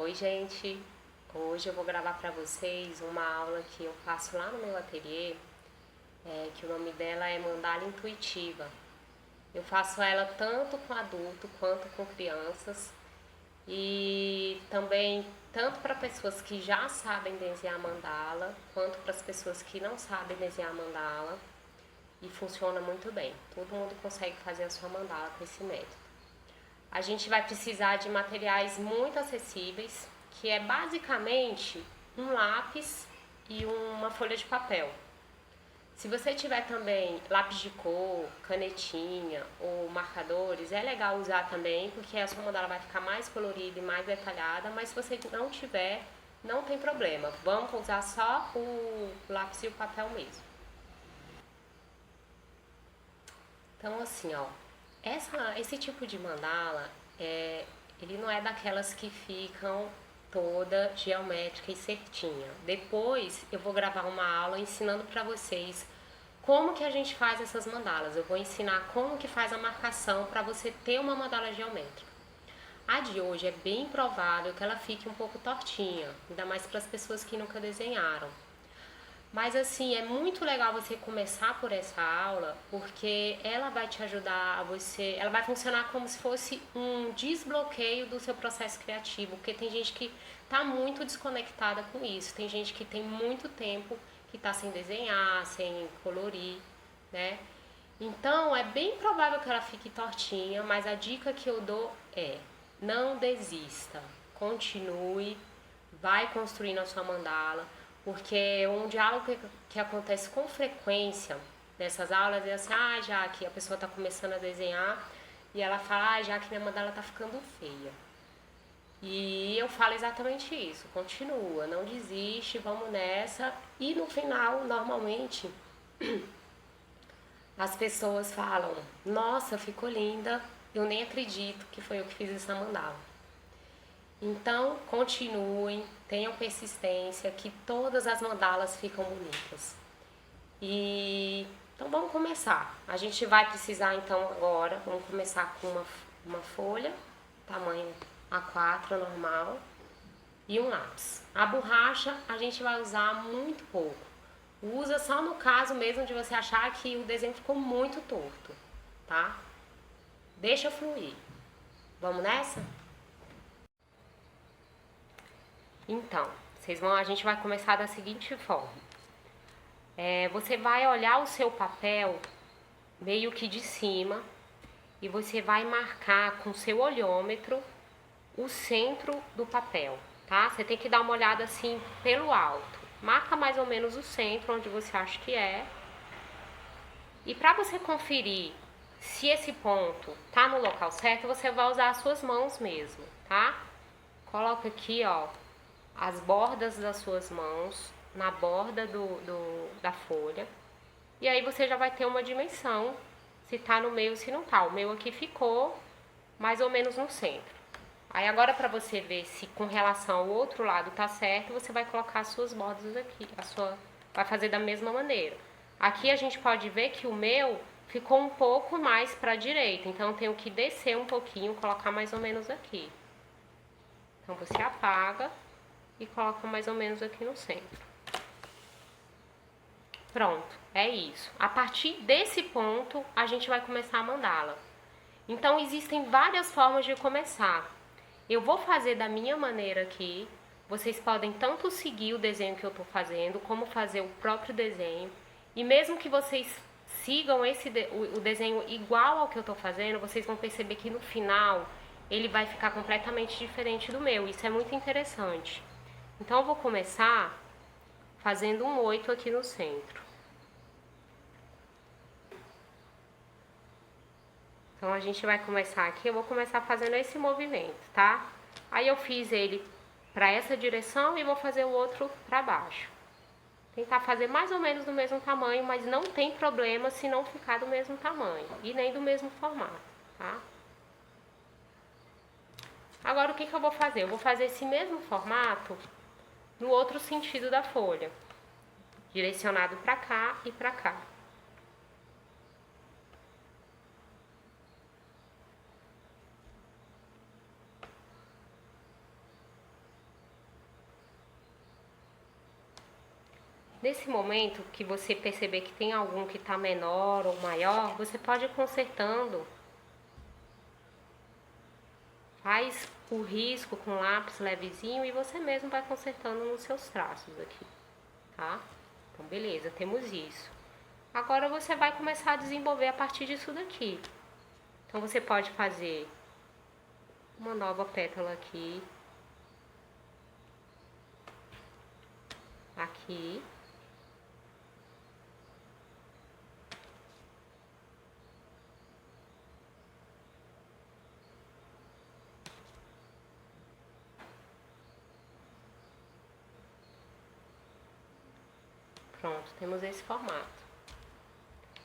Oi, gente! Hoje eu vou gravar para vocês uma aula que eu faço lá no meu ateliê, que o nome dela é Mandala Intuitiva. Eu faço ela tanto com adulto quanto com crianças e também tanto para pessoas que já sabem desenhar mandala, quanto para as pessoas que não sabem desenhar mandala, e funciona muito bem. Todo mundo consegue fazer a sua mandala com esse método. A gente vai precisar de materiais muito acessíveis, que é basicamente um lápis e uma folha de papel. Se você tiver também lápis de cor, canetinha ou marcadores, é legal usar também, porque a sua mandala vai ficar mais colorida e mais detalhada, mas se você não tiver, não tem problema. Vamos usar só o lápis e o papel mesmo. Então assim, ó, esse tipo de mandala, ele não é daquelas que ficam toda geométrica e certinha. Depois eu vou gravar uma aula ensinando para vocês como que a gente faz essas mandalas. Eu vou ensinar como que faz a marcação para você ter uma mandala geométrica. A de hoje é bem provável que ela fique um pouco tortinha, ainda mais para as pessoas que nunca desenharam. Mas assim, é muito legal você começar por essa aula, porque ela vai te ajudar ela vai funcionar como se fosse um desbloqueio do seu processo criativo, porque tem gente que está muito desconectada com isso, tem gente que tem muito tempo que está sem desenhar, sem colorir, né? Então, é bem provável que ela fique tortinha, mas a dica que eu dou é: não desista, continue, vai construindo a sua mandala, porque um diálogo que acontece com frequência nessas aulas é assim: já que a pessoa está começando a desenhar e ela fala: já que minha mandala está ficando feia. E eu falo exatamente isso: continua, não desiste, vamos nessa. E no final, normalmente, as pessoas falam: nossa, ficou linda, eu nem acredito que foi eu que fiz essa mandala. Então, continuem, tenham persistência, que todas as mandalas ficam bonitas. Então vamos começar. A gente vai precisar então agora, vamos começar com uma folha, tamanho A4 normal, e um lápis. A borracha a gente vai usar muito pouco. Usa só no caso mesmo de você achar que o desenho ficou muito torto, tá? Deixa fluir. Vamos nessa? Então, a gente vai começar da seguinte forma. Você vai olhar o seu papel meio que de cima e você vai marcar com seu olhômetro o centro do papel, tá? Você tem que dar uma olhada assim pelo alto. Marca mais ou menos o centro onde você acha que é. E para você conferir se esse ponto tá no local certo, você vai usar as suas mãos mesmo, tá? Coloca aqui, ó, as bordas das suas mãos na borda da folha. E aí você já vai ter uma dimensão, se tá no meio ou se não tá. O meu aqui ficou mais ou menos no centro. Aí agora, para você ver se com relação ao outro lado tá certo, você vai colocar as suas bordas aqui. Vai fazer da mesma maneira. Aqui a gente pode ver que o meu ficou um pouco mais para a direita, então eu tenho que descer um pouquinho, colocar mais ou menos aqui. Então você apaga e coloca mais ou menos aqui no centro. Pronto, é isso. A partir desse ponto, a gente vai começar a mandala. Então existem várias formas de começar. Eu vou fazer da minha maneira aqui. Vocês podem tanto seguir o desenho que eu estou fazendo, como fazer o próprio desenho. E mesmo que vocês sigam o desenho igual ao que eu estou fazendo, vocês vão perceber que no final ele vai ficar completamente diferente do meu. Isso é muito interessante. Então eu vou começar fazendo um 8 aqui no centro. Então a gente vai começar aqui, eu vou começar fazendo esse movimento, tá? Aí eu fiz ele para essa direção e vou fazer o outro para baixo. Tentar fazer mais ou menos do mesmo tamanho, mas não tem problema se não ficar do mesmo tamanho e nem do mesmo formato, tá? Agora o que eu vou fazer? Eu vou fazer esse mesmo formato no outro sentido da folha, direcionado para cá e para cá. Nesse momento que você perceber que tem algum que está menor ou maior, você pode ir consertando. Faz o risco com lápis levezinho e você mesmo vai consertando nos seus traços aqui, tá? Então, beleza, temos isso. Agora você vai começar a desenvolver a partir disso daqui. Então, você pode fazer uma nova pétala aqui. Aqui. Pronto, temos esse formato.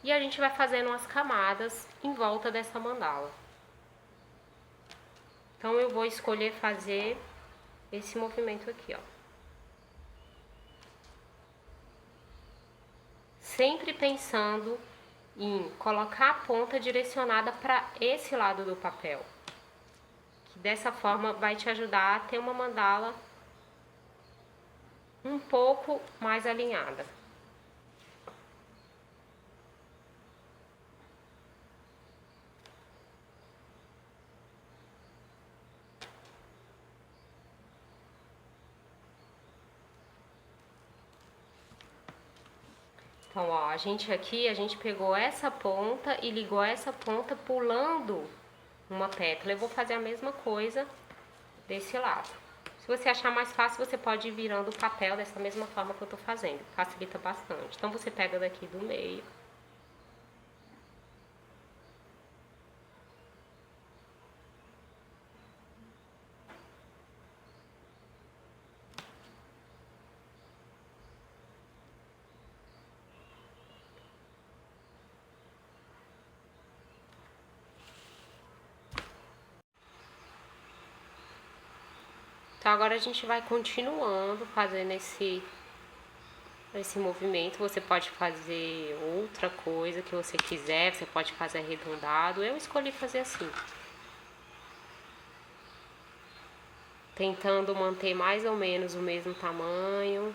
E a gente vai fazendo umas camadas em volta dessa mandala. Então, eu vou escolher fazer esse movimento aqui, ó. Sempre pensando em colocar a ponta direcionada para esse lado do papel. Que dessa forma vai te ajudar a ter uma mandala um pouco mais alinhada. Então, ó, a gente pegou essa ponta e ligou essa ponta pulando uma pétala. Eu vou fazer a mesma coisa desse lado. Se você achar mais fácil, você pode ir virando o papel dessa mesma forma que eu tô fazendo. Facilita bastante. Então, você pega daqui do meio. Então, agora a gente vai continuando fazendo esse movimento. Você pode fazer outra coisa que você quiser, você pode fazer arredondado. Eu escolhi fazer assim. Tentando manter mais ou menos o mesmo tamanho.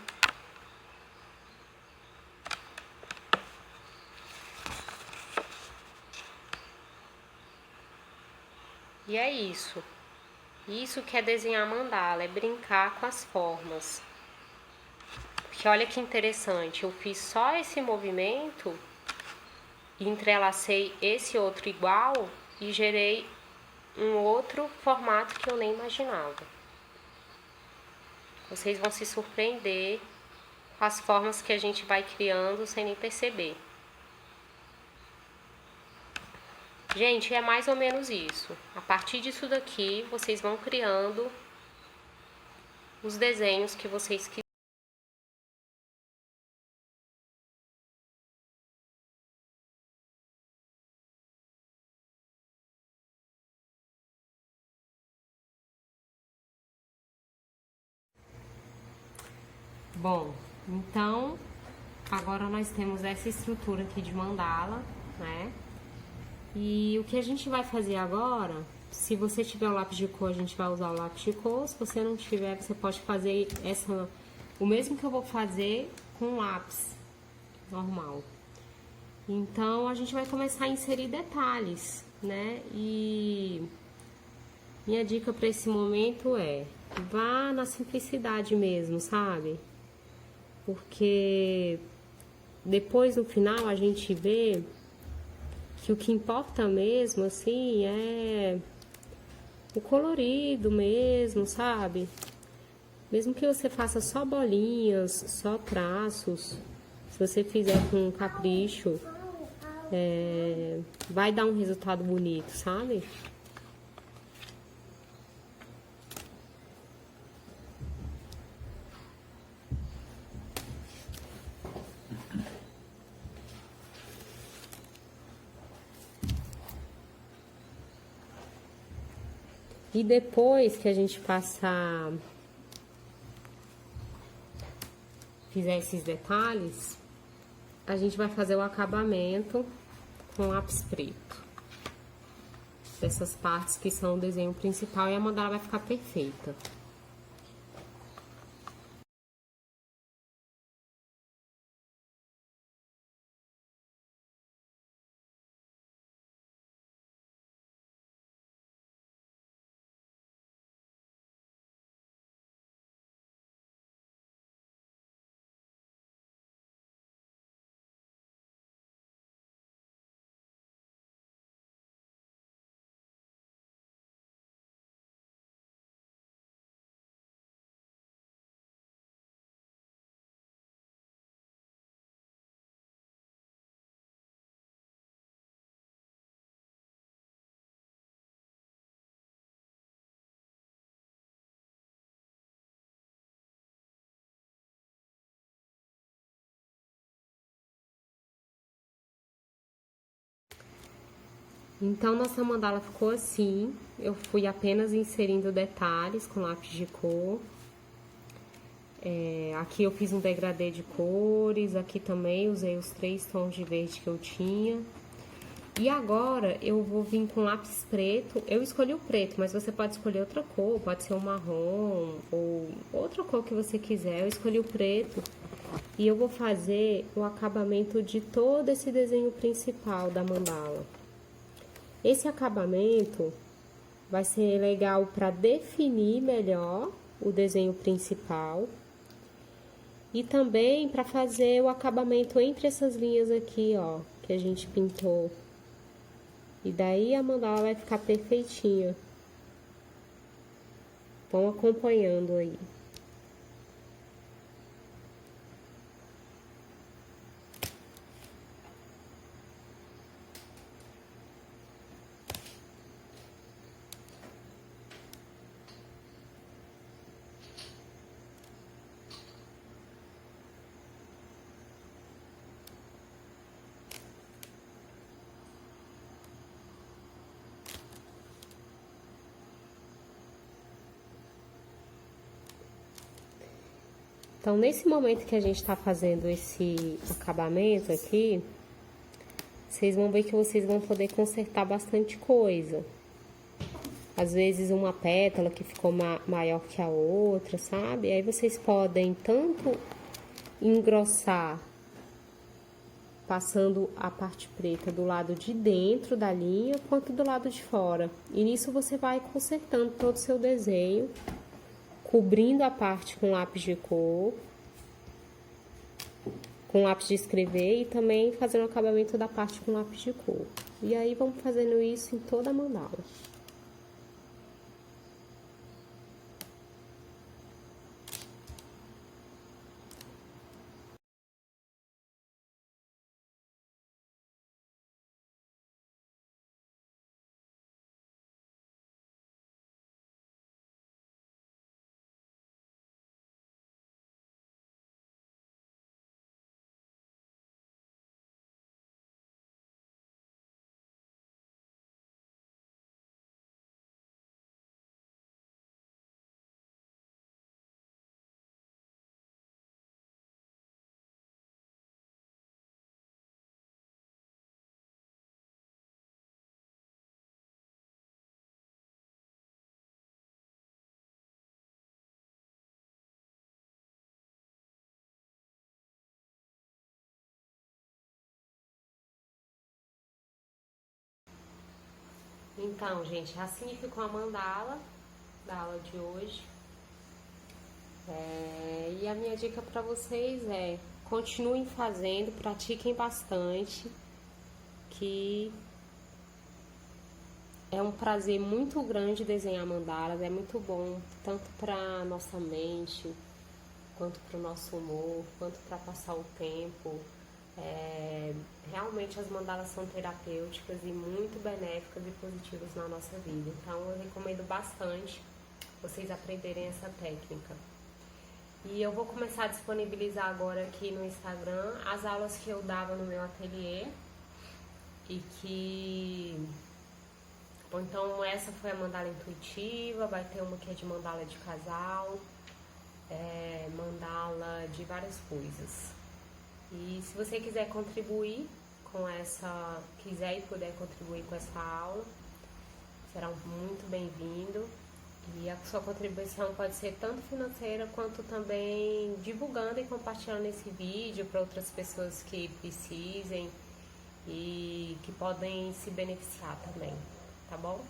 E é isso. Isso que é desenhar mandala, é brincar com as formas. Porque olha que interessante, eu fiz só esse movimento, entrelacei esse outro igual e gerei um outro formato que eu nem imaginava. Vocês vão se surpreender com as formas que a gente vai criando sem nem perceber. Gente, é mais ou menos isso. A partir disso daqui, vocês vão criando os desenhos que vocês quiserem. Bom, então, agora nós temos essa estrutura aqui de mandala, né? E o que a gente vai fazer agora, se você tiver o lápis de cor, a gente vai usar o lápis de cor. Se você não tiver, você pode fazer o mesmo que eu vou fazer com lápis normal. Então, a gente vai começar a inserir detalhes, né? E minha dica para esse momento é: vá na simplicidade mesmo, sabe? Porque depois, no final, a gente vê que o que importa mesmo, assim, é o colorido mesmo, sabe? Mesmo que você faça só bolinhas, só traços, se você fizer com capricho, vai dar um resultado bonito, sabe? E depois que a gente fizer esses detalhes, a gente vai fazer o acabamento com lápis preto. Dessas partes que são o desenho principal, e a mandala vai ficar perfeita. Então, nossa mandala ficou assim. Eu fui apenas inserindo detalhes com lápis de cor. Aqui eu fiz um degradê de cores, aqui também usei os 3 tons de verde que eu tinha. E agora eu vou vir com lápis preto. Eu escolhi o preto, mas você pode escolher outra cor, pode ser um marrom ou outra cor que você quiser. Eu escolhi o preto e eu vou fazer o acabamento de todo esse desenho principal da mandala. Esse acabamento vai ser legal para definir melhor o desenho principal e também para fazer o acabamento entre essas linhas aqui, ó, que a gente pintou. E daí a mandala vai ficar perfeitinha. Vão acompanhando aí. Então, nesse momento que a gente tá fazendo esse acabamento aqui, vocês vão ver que vocês vão poder consertar bastante coisa. Às vezes uma pétala que ficou maior que a outra, sabe? Aí vocês podem tanto engrossar, passando a parte preta do lado de dentro da linha, quanto do lado de fora. E nisso você vai consertando todo o seu desenho, cobrindo a parte com lápis de cor, com lápis de escrever e também fazendo o acabamento da parte com lápis de cor. E aí vamos fazendo isso em toda a mandala. Então, gente, assim ficou a mandala da aula de hoje. E a minha dica para vocês é: continuem fazendo, pratiquem bastante, que é um prazer muito grande desenhar mandalas, é muito bom, tanto para nossa mente, quanto para o nosso humor, quanto para passar o tempo. Realmente as mandalas são terapêuticas e muito benéficas e positivas na nossa vida. Então eu recomendo bastante vocês aprenderem essa técnica. E eu vou começar a disponibilizar agora aqui no Instagram as aulas que eu dava no meu ateliê. E que... Bom, então essa foi a mandala intuitiva, vai ter uma que é de mandala de casal, mandala de várias coisas. E se você quiser contribuir com essa, quiser e puder contribuir com essa aula, será muito bem-vindo. E a sua contribuição pode ser tanto financeira quanto também divulgando e compartilhando esse vídeo para outras pessoas que precisem e que podem se beneficiar também, tá bom?